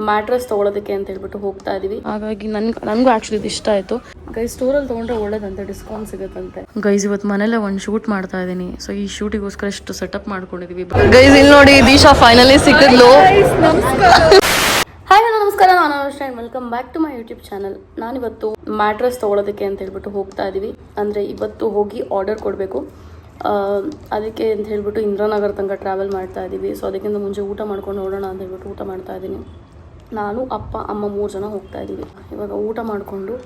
Mattress ತೊಗೊಳೋದಕ್ಕೆ ಅಂತ ಹೇಳ್ಬಿಟ್ಟು ಹೋಗ್ತಾ ಇದೀವಿ. ಹಾಗಾಗಿ ನನಗೂ ಆ್ಯಕ್ಚುಲಿ ಇದು ಇಷ್ಟ ಆಯಿತು. ಗೈಸ್ ಸ್ಟೋರಲ್ಲಿ ತೊಗೊಂಡ್ರೆ ಒಳ್ಳೇದಂತೆ, ಡಿಸ್ಕೌಂಟ್ ಸಿಗುತ್ತಂತೆ. ಗೈಸ್ ಇವತ್ತು ಮನೇಲೆ ಒಂದು ಶೂಟ್ ಮಾಡ್ತಾ ಇದ್ದೀನಿ. ಸೊ ಈ ಶೂಟಿಗೋಸ್ಕರ ಎಷ್ಟು ಸೆಟಪ್ ಮಾಡ್ಕೊಂಡಿದೀವಿ. ಗೈಸ್ ಇಲ್ಲಿ ನೋಡಿ ದೀಶಾ ಫೈನಲಿ ಸಿಕ್ಕಿದ್ಲು. ಹಾಯ್ ನಮಸ್ಕಾರ, ನಾನು Anushree. Welcome back to my YouTube channel. ನಾನಿವತ್ತು ಮ್ಯಾಟ್ರೆಸ್ ತೊಗೊಳೋದಕ್ಕೆ ಅಂತ ಹೇಳ್ಬಿಟ್ಟು ಹೋಗ್ತಾ ಇದೀವಿ. ಅಂದರೆ ಇವತ್ತು ಹೋಗಿ ಆರ್ಡರ್ ಕೊಡಬೇಕು. ಅದಕ್ಕೆ ಅಂತ ಹೇಳ್ಬಿಟ್ಟು ಇಂದ್ರಾನಗರ ತನಕ ಟ್ರಾವೆಲ್ ಮಾಡ್ತಾ ಇದ್ದೀವಿ. ಸೊ ಅದಕ್ಕಿಂತ ಮುಂಚೆ ಊಟ ಮಾಡ್ಕೊಂಡು ಹೊರಡೋಣ ಅಂತ ಹೇಳ್ಬಿಟ್ಟು ಊಟ ಮಾಡ್ತಾ ಇದ್ದೀನಿ. ನಾನು ಅಪ್ಪ ಅಮ್ಮ 3 ಜನ ಹೋಗ್ತಾ ಇದ್ದೀವಿ. ಇವಾಗ ಊಟ ಮಾಡಿಕೊಂಡು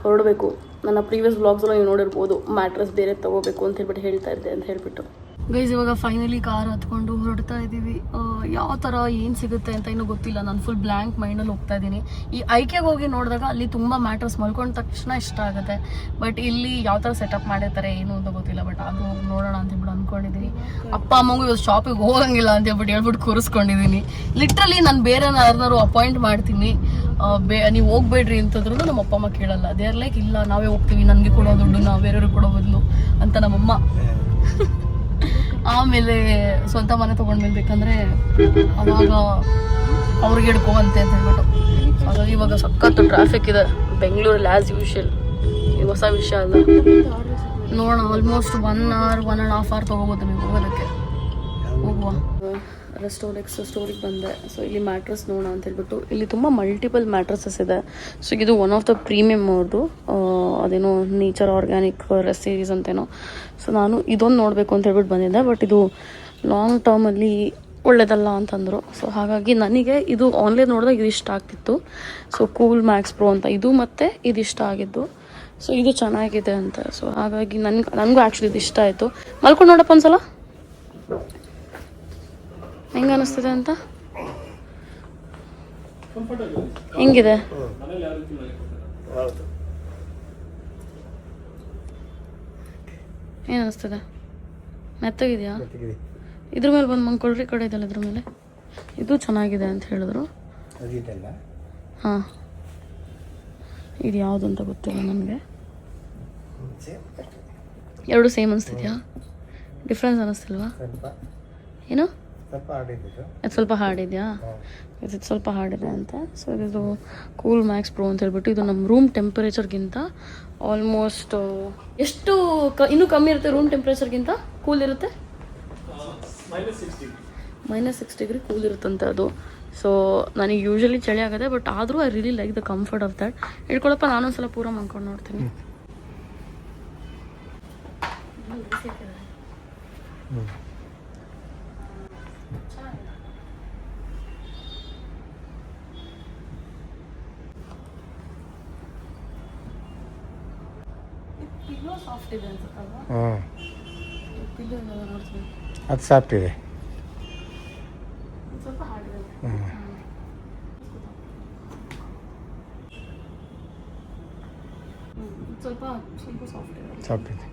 ಹೊರಡಬೇಕು. ನನ್ನ ಪ್ರೀವಿಯಸ್ ವ್ಲಾಗ್ಸೆಲ್ಲ ನೀವು ನೋಡಿರ್ಬೋದು, ಮ್ಯಾಟ್ರೆಸ್ ಬೇರೆ ತೊಗೋಬೇಕು ಅಂತ ಹೇಳ್ಬಿಟ್ಟು ಹೇಳ್ತಾ ಇದ್ದೆ ಅಂತ ಹೇಳ್ಬಿಟ್ಟು. ಗೈಸ್ ಇವಾಗ ಫೈನಲಿ ಕಾರ್ ಹತ್ಕೊಂಡು ಹೊರಡ್ತಾ ಇದ್ದೀವಿ. ಯಾವ ಥರ ಏನು ಸಿಗುತ್ತೆ ಅಂತ ಇನ್ನೂ ಗೊತ್ತಿಲ್ಲ. ನಾನು ಫುಲ್ ಬ್ಲ್ಯಾಂಕ್ ಮೈಂಡಲ್ಲಿ ಹೋಗ್ತಾ ಇದ್ದೀನಿ. ಈ ಐಕೆಗೆ ಹೋಗಿ ನೋಡಿದಾಗ ಅಲ್ಲಿ ತುಂಬ ಮ್ಯಾಟ್ರೆಸ್ ಮಲ್ಕೊಂಡ ತಕ್ಷಣ ಇಷ್ಟ ಆಗುತ್ತೆ. ಬಟ್ ಇಲ್ಲಿ ಯಾವ ಥರ ಸೆಟಪ್ ಮಾಡಿರ್ತಾರೆ ಏನು ಅಂತ ಗೊತ್ತಿಲ್ಲ. ಬಟ್ ಅದು ನೋಡೋಣ ಅಂತ ಹೇಳ್ಬಿಟ್ಟು ಅಂದ್ಕೊಂಡಿದ್ದೀನಿ. ಅಪ್ಪ ಅಮ್ಮಂಗೂ ಇವತ್ತು ಶಾಪಿಗೆ ಹೋಗಂಗಿಲ್ಲ ಅಂತ ಹೇಳ್ಬಿಟ್ಟು ಕೂರಿಸ್ಕೊಂಡಿದ್ದೀನಿ. ಲಿಟ್ರಲಿ ನಾನು ಬೇರೆ ಯಾರನ್ನಾರು ಅಪಾಯಿಂಟ್ ಮಾಡ್ತೀನಿ, ನೀವು ಹೋಗ್ಬೇಡ್ರಿ ಅಂತಂದ್ರೂ ನಮ್ಮ ಅಪ್ಪ ಅಮ್ಮ ಕೇಳಲ್ಲ. ದೇ ಆರ್ ಲೈಕ್ ಇಲ್ಲ ನಾವೇ ಹೋಗ್ತೀವಿ, ನನಗೆ ಕೊಡೋ ದುಡ್ಡು ನಾವು ಬೇರೆಯವ್ರಿಗೆ ಕೊಡೋ ಬದಲು ಅಂತ ನಮ್ಮಮ್ಮ. ಆಮೇಲೆ ಸ್ವಂತ ಮನೆ ತೊಗೊಂಡ್ಮೇಲೆ ಬೇಕಂದ್ರೆ ಅವಾಗ ಅವ್ರಿಗೆ ಹಿಡ್ಕೋವಂತೆ ಅಂತ ಹೇಳ್ಬಿಟ್ಟು. ಹಾಗಾಗಿ ಇವಾಗ ಸಖತ್ತು ಟ್ರಾಫಿಕ್ ಇದೆ ಬೆಂಗಳೂರಲ್ಲಿ ಆ್ಯಸ್ ಯೂಶುವಲ್. ಇದು ಹೊಸ ವಿಷಯ ಅಲ್ಲ. ನೋಡೋಣ, ಆಲ್ಮೋಸ್ಟ್ 1 hour 1.5 hour ತೊಗೋಬೋದು ನೀವು ಹೋಗೋದಕ್ಕೆ. ಹೋಗುವ ರೆಸ್ಟೋರೆಕ್ಸ್ ಸ್ಟೋರಿಗೆ ಬಂದೆ. ಸೊ ಇಲ್ಲಿ ಮ್ಯಾಟ್ರೆಸ್ ನೋಡೋಣ ಅಂತ ಹೇಳ್ಬಿಟ್ಟು. ಇಲ್ಲಿ ತುಂಬ ಮಲ್ಟಿಪಲ್ ಮ್ಯಾಟ್ರೆಸಸ್ ಇದೆ. ಸೊ ಇದು ಒನ್ ಆಫ್ ದ ಪ್ರೀಮಿಯಮ್ ಅವ್ರದ್ದು, ಅದೇನೋ ನೇಚರ್ ಆರ್ಗ್ಯಾನಿಕ್ ಸೀರೀಸ್ ಅಂತೇನೋ. ಸೊ ನಾನು ಇದೊಂದು ನೋಡಬೇಕು ಅಂತ ಹೇಳ್ಬಿಟ್ಟು ಬಂದಿದ್ದೆ. ಬಟ್ ಇದು ಲಾಂಗ್ ಟರ್ಮಲ್ಲಿ ಒಳ್ಳೇದಲ್ಲ ಅಂತಂದರು. ಸೊ ಹಾಗಾಗಿ ನನಗೆ ಇದು ಆನ್ಲೈನ್ ನೋಡಿದಾಗ ಇದು ಇಷ್ಟ ಆಗ್ತಿತ್ತು. ಸೊ ಕೂಲ್ ಮ್ಯಾಕ್ಸ್ ಪ್ರೋ ಅಂತ ಇದು ಮತ್ತು ಇದು ಇಷ್ಟ ಆಗಿದ್ದು. ಸೊ ಇದು ಚೆನ್ನಾಗಿದೆ ಅಂತ. ಸೊ ಹಾಗಾಗಿ ನನಗೂ ಆ್ಯಕ್ಚುಲಿ ಇದು ಇಷ್ಟ ಆಯಿತು. ಮಲ್ಕೊಂಡು ನೋಡಪ್ಪ ಒಂದ್ಸಲ ಹೆಂಗೆ ಅನ್ನಿಸ್ತಿದೆ ಅಂತ. ಹೆಂಗಿದೆ? ಏನು ಅನ್ನಿಸ್ತದೆ? ಮೆತ್ತಗಿದೆಯಾ? ಇದ್ರ ಮೇಲೆ ಬಂದು ಮಂಕೊಳ್ರಿ, ಕಡೆ ಇದೆಯಲ್ಲ ಇದ್ರ ಮೇಲೆ. ಇದು ಚೆನ್ನಾಗಿದೆ ಅಂತ ಹೇಳಿದ್ರು. ಹಾಂ, ಇದು ಯಾವುದು ಅಂತ ಗೊತ್ತಿಲ್ಲ ನನಗೆ. ಎರಡು ಸೇಮ್ ಅನಿಸ್ತಿದ್ಯಾ? ಡಿಫ್ರೆನ್ಸ್ ಅನ್ನಿಸ್ತಿಲ್ವಾ? ಏನು? ಅದು ಸ್ವಲ್ಪ ಹಾರ್ಡ್ ಇದೆಯಾ? ಇದು ಸ್ವಲ್ಪ ಹಾರ್ಡ್ ಇದೆ ಅಂತ. ಸೊ ಇದು ಕೂಲ್ ಮ್ಯಾಕ್ಸ್ ಪ್ರೋ ಅಂತ ಹೇಳ್ಬಿಟ್ಟು. ಇದು ನಮ್ಮ ರೂಮ್ ಟೆಂಪರೇಚರ್ಗಿಂತ ಆಲ್ಮೋಸ್ಟ್ ಎಷ್ಟು ಇನ್ನೂ ಕಮ್ಮಿ ಇರುತ್ತೆ. ರೂಮ್ ಟೆಂಪ್ರೇಚರ್ಗಿಂತ ಕೂಲ್ ಇರುತ್ತೆ. -6 ಡಿಗ್ರಿ ಕೂಲ್ ಇರುತ್ತಂತೆ ಅದು. ಸೊ ನನಗೆ ಯೂಶ್ವಲಿ ಚಳಿ ಆಗುತ್ತೆ, ಬಟ್ ಆದರೂ I really like the comfort of that. ಹೇಳ್ಕೊಳಪ್ಪ, ನಾನೊಂದ್ಸಲ ಪೂರ ಮಾಡ್ಕೊಂಡು ನೋಡ್ತೀನಿ. ಸಾಫ್ಟ್ ಇದೆ ಅನ್ಸುತ್ತಲ್ವಾ? ಅದು ಸಾಫ್ಟ್ ಇದೆ, ಸ್ವಲ್ಪ ಹಾರ್ಡ್ ಇದೆ. ಸ್ವಲ್ಪ ಸಾಫ್ಟ್ ಇದೆ. ಸಾಫ್ಟ್ ಇದೆ.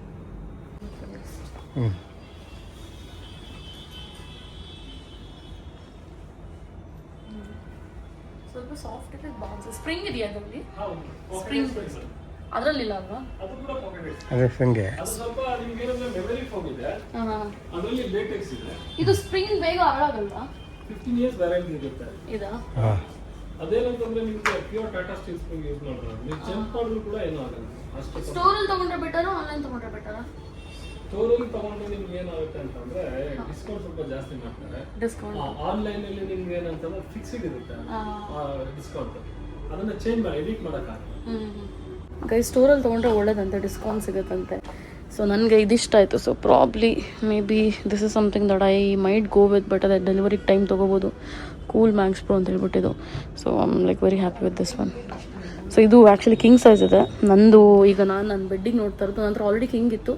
ಸ್ವಲ್ಪ ಸಾಫ್ಟ್ ಇದೆ. ಬಾಕ್ಸ್ ಸ್ಪ್ರಿಂಗ್ ಇದೆಯಾ ಅದರಲ್ಲಿ? ಸ್ಪ್ರಿಂಗ್ ಅದರಲ್ಲಿಲ್ಲ ಅಲ್ವಾ? ಅದೇ ಸ್ಪ್ರಿಂಗೆ. ಇದು ಸ್ಪ್ರಿಂಗ್ ಬೇಗ ಹಾಳಾಗಲ್ವಾ? 15 years ವ್ಯಾರಂಟಿ ಇರುತ್ತೆ. ಇದಾ? ಅದೇನಂತಂದ್ರೆ ನಿಮ್ಗೆ pure Tata steel spring use ಮಾಡಿದ್ರೆ ನೀವು ಜಂಪ್ ಮಾಡಿದ್ರು ಕೂಡ ಏನೂ ಆಗಲ್ಲ. ಅಷ್ಟೇ. ಸ್ಟೋರಲ್ಲಿ ತಗೊಂಡ್ರೆ ಬೆಟರಾ ಆನ್ಲೈನ್ ತಗೊಂಡ್ರೆ ಬೆಟರಾ? ಸ್ಟೋರಲ್ಲಿ ತಗೊಂಡ್ರೆ ನಿಮ್ಗೆ ಏನಾಗುತ್ತೆ ಅಂತಂದ್ರೆ ಡಿಸ್ಕೌಂಟ್ ಸ್ವಲ್ಪ ಜಾಸ್ತಿ ಮಾಡ್ತಾರೆ. ಡಿಸ್ಕೌಂಟ್ ಆನ್ಲೈನ್ ಅಲ್ಲಿ ನಿಮ್ಗೆ ಏನಂತಂದ್ರೆ ಫಿಕ್ಸ್ಡ್ ಇರುತ್ತೆ ಡಿಸ್ಕೌಂಟ್. ಅದನ್ನ ಚೇಂಜ್ ಮಾಡಿ ಎಡಿಟ್ ಮಾಡೋಕ್ಕಾಗಲ್ಲ. ಗೈಸ್ ಸ್ಟೋರಲ್ಲಿ ತೊಗೊಂಡ್ರೆ ಒಳ್ಳೇದಂತೆ, ಡಿಸ್ಕೌಂಟ್ ಸಿಗುತ್ತಂತೆ. ಸೊ ನನಗೆ ಇದಿಷ್ಟ ಆಯಿತು. So probably maybe this is something that I might go with. But ಅದೇ ಡೆಲಿವರಿ ಟೈಮ್ ತೊಗೋಬೋದು. ಕೂಲ್ ಮ್ಯಾಕ್ಸ್ ಪ್ರೋ ಅಂತ ಹೇಳ್ಬಿಟ್ಟಿದ್ದು. So I am like very happy with this one. So ಇದು actually king size ಇದೆ. ನಂದು ಈಗ ನನ್ನ ಬೆಡ್ಡಿಗೆ ನೋಡ್ತಾ ಇರೋದು. ನಂತರ ಆಲ್ರೆಡಿ ಕಿಂಗ್ ಇತ್ತು,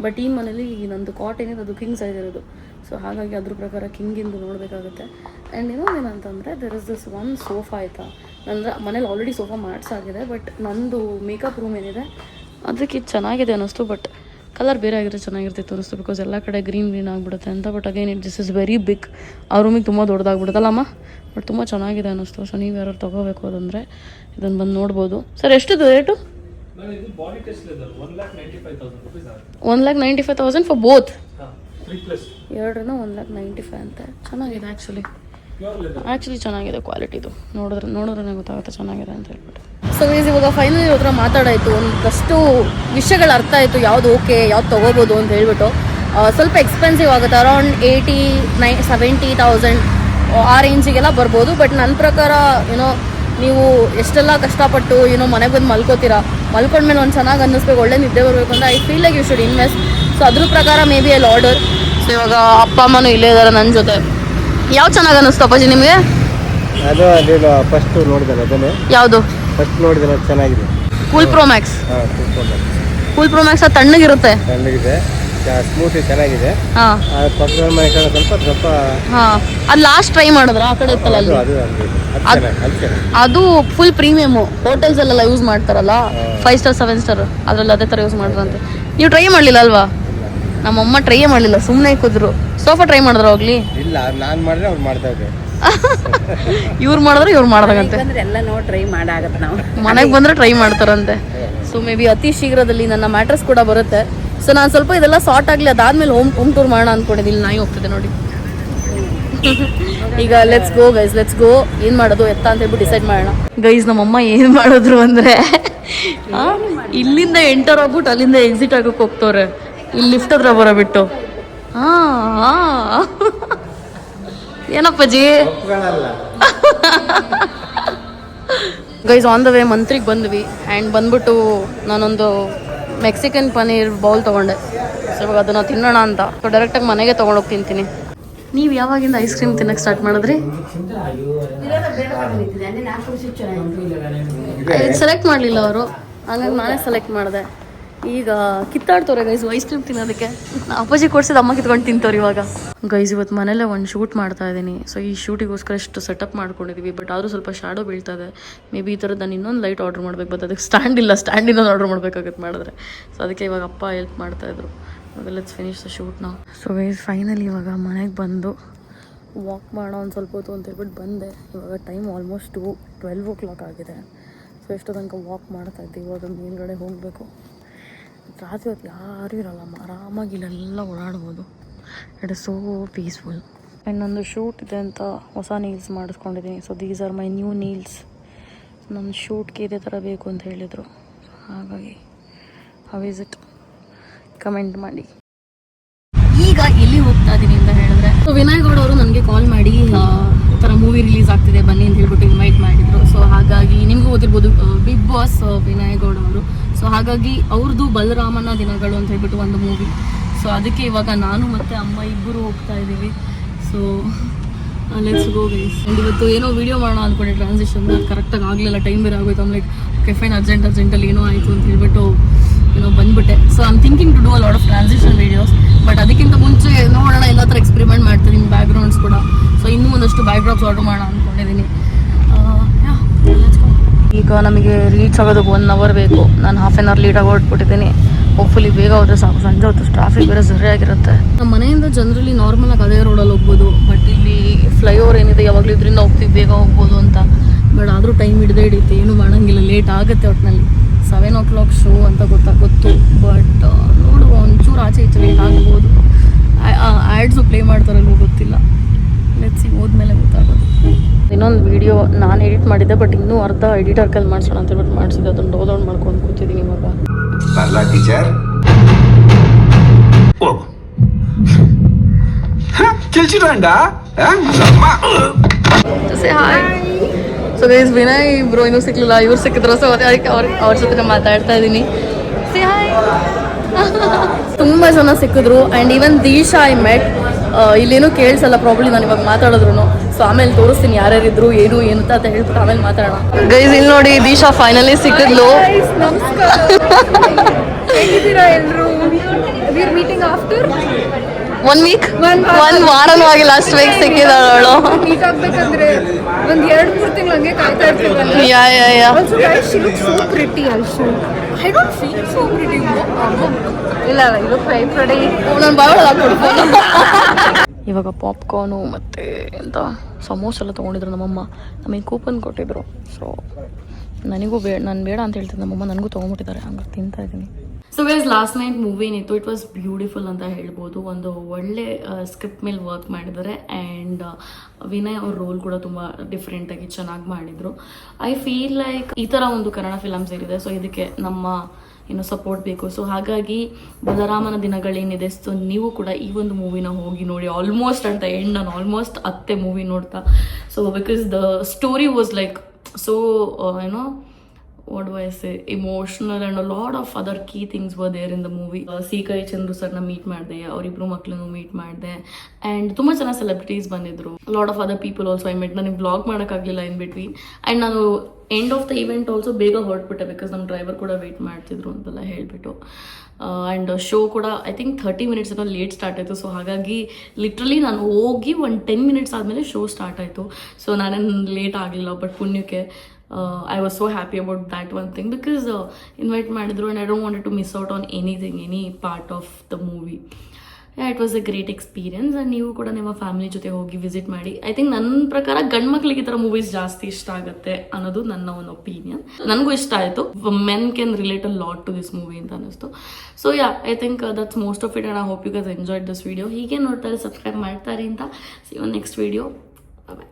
ಬಟ್ ಈ ಮನೇಲಿ ನಂದು ಕಾಟ್ ಏನಿದೆ ಅದು ಕಿಂಗ್ ಸೈಜ್ ಇರೋದು. ಸೊ ಹಾಗಾಗಿ ಅದ್ರ ಪ್ರಕಾರ ಕಿಂಗಿಂದು ನೋಡಬೇಕಾಗುತ್ತೆ. ಆ್ಯಂಡ್ ಇನ್ನೊಂದೇನಂತಂದರೆ there is this one sofa ಆಯಿತಾ. ಅಂದರೆ ಮನೇಲಿ ಆಲ್ರೆಡಿ ಸೋಫಾ ಮಾಡಿಸಾಗಿದೆ, ಬಟ್ ನಂದು ಮೇಕಪ್ ರೂಮ್ ಏನಿದೆ ಅದಕ್ಕೆ ಇದು ಚೆನ್ನಾಗಿದೆ ಅನ್ನಿಸ್ತು. ಬಟ್ ಕಲರ್ ಬೇರೆ ಆಗಿದ್ರೆ ಚೆನ್ನಾಗಿರ್ತಿತ್ತು ಅನ್ನಿಸ್ತು, ಬಿಕಾಸ್ ಎಲ್ಲ ಕಡೆ ಗ್ರೀನ್ ಆಗಿಬಿಡುತ್ತೆ ಅಂತ. But again this is very big. ಆ ರೂಮಿಗೆ ತುಂಬ ದೊಡ್ಡದಾಗ್ಬಿಡುತ್ತಲ್ಲಮ್ಮ. ಬಟ್ ತುಂಬ ಚೆನ್ನಾಗಿದೆ ಅನ್ನಿಸ್ತು. ಸೊ ನೀವು ಯಾರು ತೊಗೋಬೇಕು ಅದಂದರೆ ಇದನ್ನು ಬಂದು ನೋಡ್ಬೋದು. ಸರ್ ಎಷ್ಟಿದೆ ರೇಟು? 1,95,000 for both. ಎರಡನ್ನ 1,95,000 ಅಂತೆ. ಚೆನ್ನಾಗಿದೆ ಆ್ಯಕ್ಚುಲಿ. Pure leather. ಆ್ಯಕ್ಚುಲಿ ಚೆನ್ನಾಗಿದೆ ಕ್ವಾಲಿಟಿದು, ನೋಡಿದ್ರೆ ಗೊತ್ತಾಗುತ್ತೆ ಚೆನ್ನಾಗಿದೆ ಅಂತ ಹೇಳ್ಬಿಟ್ಟು. ಸೊ ಇವಾಗ ಫೈನಲಿ ಹತ್ರ ಮಾತಾಡಾಯಿತು, ಒಂದಷ್ಟು ವಿಷಯಗಳು ಅರ್ಥ ಆಯಿತು, ಯಾವ್ದು ಓಕೆ ಯಾವ್ದು ತೊಗೋಬೋದು ಅಂತ ಹೇಳ್ಬಿಟ್ಟು. ಸ್ವಲ್ಪ ಎಕ್ಸ್ಪೆನ್ಸಿವ್ ಆಗುತ್ತೆ, ಅರೌಂಡ್ 70,000 ಆ ರೇಂಜಿಗೆಲ್ಲ ಬರ್ಬೋದು. ಬಟ್ ನನ್ನ ಪ್ರಕಾರ ನೀವು ಎಷ್ಟೆಲ್ಲ ಕಷ್ಟಪಟ್ಟು ಮನೆಗೆ ಬಂದು ಮಲ್ಕೊಂಡ್ಮೇಲೆ ಒಂದು ಚೆನ್ನಾಗಿ ಅನ್ನಿಸ್ಬೇಕು, ಒಳ್ಳೆ ನಿದ್ದೆ ಬರಬೇಕು ಅಂತ I feel like you should invest. So ಅದ್ರ ಪ್ರಕಾರ ಮೇ ಬಿ ಅಲ್ಲಿ ಆರ್ಡರ್. ಸೊ ಇವಾಗ ಅಪ್ಪ ಅಮ್ಮನೂ ಇಲ್ಲೇ ಇದ್ದಾರೆ ನನ್ನ ಜೊತೆ. ಯಾವ್ದು ಚೆನ್ನಾಗಿ ಅನ್ನಿಸ್ತು ಅಪ್ಪಾಜಿ ನಿಮಗೆ? ಅದು ಅದೇನು ಫಸ್ಟ್ ನೋಡಿದಲ್ಲ ಅದನ್ನೇ, ಯಾವುದು ಫಸ್ಟ್ ನೋಡಿದಲ್ಲ ಅದು ಚೆನ್ನಾಗಿದೆ. Cool pro Max. ಹಾಂ, ಕೂಲ್ ಪ್ರೋ ಮ್ಯಾಕ್ಸ್ ಅದು ತಣ್ಣಗಿರುತ್ತೆ, ಚೆನ್ನಾಗಿದೆ, ಸ್ಮೂತ್ ಚೆನ್ನಾಗಿದೆ. ಹಾಂ ಪಕ್ಕದ ಮನೆ ಕಡೆ ಸ್ವಲ್ಪ ಹಾಂ. ಅದು ಲಾಸ್ಟ್ ಟ್ರೈ ಮಾಡಿದ್ರ ಆ ಕಡೆ ಇತ್ತಲ್ಲ ಅಲ್ಲಿ, ಅದು ಫುಲ್ ಪ್ರೀಮಿಯಮು. ಹೋಟೆಲ್ಸಲ್ಲೆಲ್ಲ ಯೂಸ್ ಮಾಡ್ತಾರಲ್ಲ 5 ಸ್ಟಾರ್ 7 ಸ್ಟಾರ್, ಅದರಲ್ಲಿ ಅದೇ ಥರ ಯೂಸ್ ಮಾಡ್ರಂತೆ. ನೀವು ಟ್ರೈ ಮಾಡಲಿಲ್ಲ ಅಲ್ವಾ? ನಮ್ಮಮ್ಮ ಟ್ರೈ ಮಾಡಲಿಲ್ಲ, ಸುಮ್ಮನೆ ಕೂದ್ರು. ಸೋಫಾ ಟ್ರೈ ಮಾಡಿದ್ರ ಹೋಗ್ಲಿ? ಇಲ್ಲ, ನಾನು ಮಾಡಿದ್ರೆ ಅವ್ರು ಮಾಡ್ತಾ ಇದ್ದೆ. ಇವ್ರು ಮಾಡಿದ್ರೆ ಇವ್ರು ಮಾಡ್ದಂತೆ, ಎಲ್ಲ ನಾವು ಟ್ರೈ ಮಾಡಾಗತ್ತೆ. ನಾವು ಮನೆಗೆ ಬಂದರೆ ಟ್ರೈ ಮಾಡ್ತಾರಂತೆ. ಸೊ ಮೇ ಬಿ ಅತಿ ಶೀಘ್ರದಲ್ಲಿ ನನ್ನ ಮ್ಯಾಟ್ರಸ್ ಕೂಡ ಬರುತ್ತೆ. ಸೊ ನಾನು ಸ್ವಲ್ಪ ಇದೆಲ್ಲ ಸಾರ್ಟ್ ಆಗಲಿ, ಅದಾದ್ಮೇಲೆ ಹೋಮ್ ಟೂರ್ ಮಾಡೋಣ ಅಂದ್ಕೊಂಡಿದ್ದೀನಿ. ನಾಯಿ ಹೋಗ್ತಿದೆ ನೋಡಿ. ಈಗ ಲೆಟ್ಸ್ ಗೋ ಏನು ಮಾಡೋದು ಎತ್ತ ಅಂತ ಹೇಳ್ಬಿಟ್ಟು ಡಿಸೈಡ್ ಮಾಡೋಣ. ಗೈಸ್ ನಮ್ಮಮ್ಮ ಏನು ಮಾಡಿದ್ರು ಅಂದರೆ ಇಲ್ಲಿಂದ ಎಂಟರ್ ಆಗ್ಬಿಟ್ಟು ಅಲ್ಲಿಂದ ಎಕ್ಸಿಟ್ ಆಗೋಕೆ ಹೋಗ್ತವ್ರೆ, ಇಲ್ಲಿ ಲಿಫ್ಟ್ ಹತ್ರ ಬರೋಬಿಟ್ಟು. ಏನಪ್ಪಾಜಿ? ಗೈಸ್ ಆನ್ ದ ವೇ ಮಂತ್ರಿಗೆ ಬಂದ್ವಿ. ಆ್ಯಂಡ್ ಬಂದ್ಬಿಟ್ಟು ನಾನೊಂದು ಮೆಕ್ಸಿಕನ್ ಪನ್ನೀರ್ ಬೌಲ್ ತೊಗೊಂಡೆ. ಸೊ ಇವಾಗ ಅದನ್ನು ತಿನ್ನೋಣ ಅಂತ. ಸೊ ಡೈರೆಕ್ಟಾಗಿ ಮನೆಗೆ ತೊಗೊಂಡೋಗಿ ತಿಂತೀನಿ. ನೀವು ಯಾವಾಗಿಂದ ಐಸ್ ಕ್ರೀಮ್ ತಿನ್ನಕ್ಕೆ ಸ್ಟಾರ್ಟ್ ಮಾಡಿದ್ರಿ? ಸೆಲೆಕ್ಟ್ ಮಾಡಲಿಲ್ಲ ಅವರು, ಹಂಗಾಗಿ ನಾನೇ ಸೆಲೆಕ್ಟ್ ಮಾಡಿದೆ. ಈಗ ಕಿತ್ತಾಡ್ತವ್ರೆ ಗೈಸ್ ಐಸ್ ಕ್ರೀಮ್ ತಿನ್ನೋದಕ್ಕೆ. ಅಪ್ಪಾಜಿ ಕೊಡ್ಸಿದ್ದು ಅಮ್ಮ ಕಿತ್ಕೊಂಡು ತಿಂತವ್ರು ಇವಾಗ. ಗೈಸ್ ಇವತ್ತು ಮನೇಲೆ ಒಂದು ಶೂಟ್ ಮಾಡ್ತಾ ಇದ್ದೀನಿ. ಸೊ ಈ ಶೂಟಿಗೋಸ್ಕರ ಎಷ್ಟು ಸೆಟಪ್ ಮಾಡ್ಕೊಂಡಿದ್ದೀವಿ, ಬಟ್ ಆದರೂ ಸ್ವಲ್ಪ ಶಾಡೋ ಬೀಳ್ತಾ ಇದೆ. ಮೇ ಬಿ ಈ ಥರದ್ದು ನಾನು ಇನ್ನೊಂದು ಲೈಟ್ ಆರ್ಡರ್ ಮಾಡ್ಬೇಕು, ಬಟ್ ಅದಕ್ಕೆ ಸ್ಟ್ಯಾಂಡಿಂದ ಆರ್ಡರ್ ಮಾಡಬೇಕಾಗತ್ತೆ ಮಾಡಿದ್ರೆ. ಸೊ ಅದಕ್ಕೆ ಇವಾಗ ಅಪ್ಪ ಹೆಲ್ಪ್ ಮಾಡ್ತಾಯಿದ್ರು. ಇವಾಗ ಲೆಟ್ಸ್ ಫಿನಿಶ್ ದ ಶೂಟ್ ನಾವು. ಸೊ ಗೈಸ್ ಫೈನಲಿ ಇವಾಗ ಮನೆಗೆ ಬಂದು ವಾಕ್ ಮಾಡೋ ಒಂದು ಸ್ವಲ್ಪ ಹೊತ್ತು ಅಂತ ಹೇಳ್ಬಿಟ್ಟು ಬಂದೆ. ಇವಾಗ ಟೈಮ್ ಆಲ್ಮೋಸ್ಟ್ 12 o'clock ಆಗಿದೆ. ಸೊ ಎಷ್ಟು ತನಕ ವಾಕ್ ಮಾಡ್ತಾಯಿದ್ದೆ. ಇವಾಗ ಮೇಲ್ಗಡೆ ಹೋಗಬೇಕು. ರಾತ್ರಿ ಹೊತ್ತು ಯಾರೂ ಇರಲ್ಲ, ಆರಾಮಾಗಿ ಇಲ್ಲೆಲ್ಲ ಓಡಾಡ್ಬೋದು. It is so peaceful. And ನಂದು ಶೂಟ್ ಇದೆ ಅಂತ ಹೊಸ ನೀಲ್ಸ್ ಮಾಡಿಸ್ಕೊಂಡಿದ್ದೀನಿ. So these are my new nails. ನನ್ನ ಶೂಟ್ಗೆ ಇದೇ ಥರ ಬೇಕು ಅಂತ ಹೇಳಿದರು. ಹಾಗಾಗಿ ಹೌ ಇಸ್ ಇಟ್ ಕಮೆಂಟ್ ಮಾಡಿ. ಈಗ ಎಲ್ಲಿ ಹೋಗ್ತಾ ಇದ್ದೀನಿ ಅಂತ ಹೇಳಿದ್ರೆ, ಸೊ ವಿನಯ್ ಗೌಡ ಅವರು ನನಗೆ ಕಾಲ್ ಮಾಡಿ ಈ ಥರ ಮೂವಿ ರಿಲೀಸ್ ಆಗ್ತಿದೆ ಬನ್ನಿ ಅಂತ ಹೇಳ್ಬಿಟ್ಟು ಇನ್ವೈಟ್ ಮಾಡಿದರು. ಸೊ ಹಾಗಾಗಿ ನಿಮಗೂ ಓದಿರ್ಬೋದು ಬಿಗ್ ಬಾಸ್ ವಿನಯ್ ಗೌಡ ಅವರು. ಸೊ ಹಾಗಾಗಿ ಅವ್ರದ್ದು ಬಲರಾಮನ ದಿನಗಳು ಅಂತ ಹೇಳ್ಬಿಟ್ಟು ಒಂದು ಮೂವಿ. ಸೊ ಅದಕ್ಕೆ ಇವಾಗ ನಾನು ಮತ್ತು ಅಮ್ಮ ಇಬ್ಬರು ಹೋಗ್ತಾ ಇದ್ದೀವಿ. So let's go guys. And ಇವತ್ತು ಏನೋ ವೀಡಿಯೋ ಮಾಡೋಣ ಅಂದ್ಕೊಂಡೆ ಟ್ರಾನ್ಸಿಷನ್, ಕರೆಕ್ಟಾಗಿ ಆಗಲಿಲ್ಲ, ಟೈಮ್ ಬೇರೆ ಆಗೋಯ್ತು. ಆಮ್ ಲೈಕ್ ಓಕೆ ಫೈನ್, ಅರ್ಜೆಂಟಲ್ಲಿ ಏನೋ ಆಯಿತು ಅಂತ ಹೇಳ್ಬಿಟ್ಟು ಬಂದ್ಬಿಟ್ಟೆ. So I'm thinking to do a lot of transition videos. But ಅದಕ್ಕಿಂತ ಮುಂಚೆ ನೋಡೋಣ, ಎಲ್ಲ ಥರ ಎಕ್ಸ್ಪೆರಿಮೆಂಟ್ ಮಾಡ್ತಿದ್ದೀನಿ, ಬ್ಯಾಕ್ಗ್ರೌಂಡ್ಸ್ ಕೂಡ. ಸೊ ಇನ್ನೂ ಒಂದಷ್ಟು ಬ್ಯಾಕ್ಡ್ರಾಪ್ಸ್ ಆರ್ಡರ್ ಮಾಡೋಣ ಅಂದ್ಕೊಂಡಿದ್ದೀನಿ. ಈಗ ನಮಗೆ ರೀಚ್ ಆಗೋದಕ್ಕೆ 1 hour ಬೇಕು. ನಾನು ಹಾಫ್ ಆನ್ ಅವರ್ ಲೇಟಾಗಿ ಹೊರಟ್ಬಿಟ್ಟಿದ್ದೀನಿ. ಹೋಪ್ಫುಲಿ ಬೇಗ ಹೋದರೆ ಸಾಕು, ಸಂಜೆ ಹೊತ್ತು ಟ್ರಾಫಿಕ್ ಬೇರೆ ಸರಿಯಾಗಿರುತ್ತೆ. ನಮ್ಮ ಮನೆಯಿಂದ ಜನರಲಿ ನಾರ್ಮಲಾಗಿ ಅದೇ ರೋಡಲ್ಲಿ ಹೋಗ್ಬೋದು. ಬಟ್ ಇಲ್ಲಿ ಫ್ಲೈಓವರ್ ಏನಿದೆ ಯಾವಾಗಲೂ ಇದರಿಂದ ಹೋಗ್ತೀವಿ, ಬೇಗ ಹೋಗ್ಬೋದು ಅಂತ. ಬಟ್ ಆದರೂ ಟೈಮ್ ಹಿಡಿಯುತ್ತೆ, ಏನೂ ಮಾಡೋಂಗಿಲ್ಲ, ಲೇಟ್ ಆಗುತ್ತೆ. ಒಟ್ಟಿನಲ್ಲಿ 7 o'clock ಶೋ ಅಂತ ಗೊತ್ತು. ಬಟ್ ನೋಡುವ, ಒಂಚೂರು ಆಚೆ ಈಚೆ ಲೇಟ್ ಆಗ್ಬೋದು. ಆ್ಯಡ್ಸು ಪ್ಲೇ ಮಾಡ್ತಾರಲ್ವೋ ಗೊತ್ತಿಲ್ಲ. ಲೆಟ್ಸಿ ಹೋದ್ಮೇಲೆ ಗೊತ್ತಾಗೋದು. ಇನ್ನೊಂದು ವೀಡಿಯೋ ನಾನು ಎಡಿಟ್ ಮಾಡಿದ್ದೆ, ಬಟ್ ಇನ್ನೂ ಅರ್ಧ ಎಡಿಟರ್ ಕೈಲಿ ಮಾಡಿಸೋಣ ಅಂತ ಹೇಳ್ಬಿಟ್ಟು ಮಾಡಿಸಿದ್ದೆ. ಅದನ್ನು ಡೌನ್ಲೋಡ್ ಮಾಡ್ಕೊಂಡು ಕೂತಿದ್ದೀನಿ ಇವಾಗ. Teacher so guys Vinay bro ಇನ್ನೂ ಸಿಕ್ಲಿಲ್ಲ, ಇವ್ರು ಸಿಕ್ಕಿದ್ರು. ಸೊ ಅದಕ್ಕೆ ಅವ್ರ ಜೊತೆ ಮಾತಾಡ್ತಾ ಇದ್ದೀನಿ. Say hi. ತುಂಬ ಜನ ಸಿಕ್ಕಿದ್ರು. And even Disha I met. ಇಲ್ಲೇನೂ ಕೇಳಿಸಲ್ಲ ಪ್ರಾಬ್ಲಿ ನಾನು ಇವಾಗ ಮಾತಾಡಿದ್ರು. ಸೊ ಆಮೇಲೆ ತೋರಿಸ್ತೀನಿ ಯಾರ್ಯಾರಿದ್ರು ಏನು ಅಂತ ಹೇಳ್ಬಿಟ್ಟು ಆಮೇಲೆ ಮಾತಾಡೋಣ. ಗೈಸ್ ಇಲ್ಲಿ ನೋಡಿ, ದೀಶಾ ಫೈನಲಿ ಸಿಕ್ಕಿದ್ಲು. ಹೇಗಿದ್ದೀರಾ ಎಲ್ಲರೂ? We are meeting after 1 week, 1 ವಾರನೂ ಆಗಿ ಲಾಸ್ಟ್ ವೀಕ್ ಸಿಕ್ಕಿದಾಳು. ಮೀಟ್ ಆಗ್ಬೇಕಂದ್ರೆ ಒಂದು 2-3 ತಿಂಗಳು ಹಂಗೆ ಕಾಯ್ತಾ ಇರ್ತೀವಲ್ಲ. Yeah also guys she looks so pretty also. I don't feel so pretty. ಇಲ್ಲ ಯು ಲುಕ್ ವೆರಿ ಪ್ರಿಟಿ. ನಾನು ಬಾವಳ ಹಾಕ್ಬಿಡ್ಬೋದು. ಇವಾಗ ಪಾಪ್ಕಾರ್ನು ಮತ್ತು ಎಂತ ಸಮೋಸ ಎಲ್ಲ ತೊಗೊಂಡಿದ್ರು ನಮ್ಮಮ್ಮ. ನಮಗೆ ಕೂಪನ್ ಕೊಟ್ಟಿದ್ರು. ಸೊ ನನಗೂ ನಾನು ಬೇಡ ಅಂತ ಹೇಳ್ತಿದ್ದೆ, ನಮ್ಮಮ್ಮ ನನಗೂ ತೊಗೊಂಡ್ಬಿಟ್ಟಿದ್ದಾರೆ. ಹಂಗೆ ತಿಂತಾ ಇದ್ದೀನಿ. So guys last night movie ಏನಿತ್ತು ಇಟ್ ವಾಸ್ ಬ್ಯೂಟಿಫುಲ್ ಅಂತ ಹೇಳ್ಬೋದು. ಒಂದು ಒಳ್ಳೆ ಸ್ಕ್ರಿಪ್ಟ್ ಮೇಲೆ ವರ್ಕ್ ಮಾಡಿದ್ದಾರೆ ಆ್ಯಂಡ್ ವಿನಯ್ ಅವ್ರ ರೋಲ್ ಕೂಡ ತುಂಬ ಡಿಫ್ರೆಂಟಾಗಿ ಚೆನ್ನಾಗಿ ಮಾಡಿದರು. ಐ ಫೀಲ್ ಲೈಕ್ ಈ ಥರ ಒಂದು ಕನ್ನಡ ಫಿಲಮ್ಸ್ ಏನಿದೆ ಸೊ ಇದಕ್ಕೆ ನಮ್ಮ ಸಪೋರ್ಟ್ ಬೇಕು. ಸೊ ಹಾಗಾಗಿ ಬಲರಾಮನ ದಿನಗಳೇನಿದೆ ಸೊ ನೀವು ಕೂಡ ಈ ಒಂದು ಮೂವಿನ ಹೋಗಿ ನೋಡಿ. ಆಲ್ಮೋಸ್ಟ್ ಅಂತ ಎಂಡ್ ನಾನು ಆಲ್ಮೋಸ್ಟ್ ಅತ್ತೆ ಮೂವಿ ನೋಡ್ತಾ. So because the story was like so what do I say, emotional and a lot of other key things were there in the movie. C.K. Chandru ಸರ್ನ ಮೀಟ್ ಮಾಡಿದೆ, ಅವರಿಬ್ರು ಮಕ್ಕಳನ್ನು ಮೀಟ್ ಮಾಡಿದೆ and ತುಂಬ ಜನ ಸೆಲೆಬ್ರಿಟೀಸ್ ಬಂದಿದ್ರು. Lot of other people also I met. ನನಗೆ blog ಮಾಡೋಕ್ಕಾಗಲಿಲ್ಲ ಇನ್ ಬಿಟ್ವೀನ್ ಆ್ಯಂಡ್ ನಾನು end of the event also ಬೇಗ ಹೊರಟ್ಬಿಟ್ಟೆ ಬಿಕಾಸ್ ನಮ್ಮ ಡ್ರೈವರ್ ಕೂಡ ವೆಯ್ಟ್ ಮಾಡ್ತಿದ್ರು ಅಂತೆಲ್ಲ ಹೇಳಿಬಿಟ್ಟು. ಆ್ಯಂಡ್ ಶೋ ಕೂಡ ಐ ಥಿಂಕ್ 30 minutes ಏನೋ ಲೇಟ್ ಸ್ಟಾರ್ಟ್ ಆಯಿತು. ಸೊ ಹಾಗಾಗಿ ಲಿಟ್ರಲಿ ನಾನು ಹೋಗಿ ಒಂದು 10 minutes ಆದಮೇಲೆ ಶೋ ಸ್ಟಾರ್ಟ್ ಆಯಿತು. ಸೊ ನಾನೇನು ಲೇಟ್ ಆಗಲಿಲ್ಲ. ಬಟ್ ಪುಣ್ಯಕ್ಕೆ I was so happy about that one thing because invite ಮಾಡಿದ್ರು and I don't wanted to miss out on anything, any part of the movie. Yeah, it was a great experience and ನೀವು ಕೂಡ ನಿಮ್ಮ family ಜೊತೆ ಹೋಗಿ visit ಮಾಡಿ. I think ನನ್ನ ಪ್ರಕಾರ ಗಂಡು ಮಕ್ಕಳಿಗೆ ಈ ಥರ ಮೂವೀಸ್ ಜಾಸ್ತಿ ಇಷ್ಟ ಆಗುತ್ತೆ ಅನ್ನೋದು ನನ್ನ ಒಂದು ಒಪಿನಿಯನ್. ನನಗೂ ಇಷ್ಟ ಆಯಿತು. Men can relate a lot to this movie ಅಂತ ಅನ್ನಿಸ್ತು. So yeah, I think that's most of it and I hope you guys enjoyed this video. ಹೀಗೆ ನೋಡ್ತಾರೆ, ಸಬ್ಸ್ಕ್ರೈಬ್ ಮಾಡ್ತಾರೆ ಅಂತ. See you next video. Bye.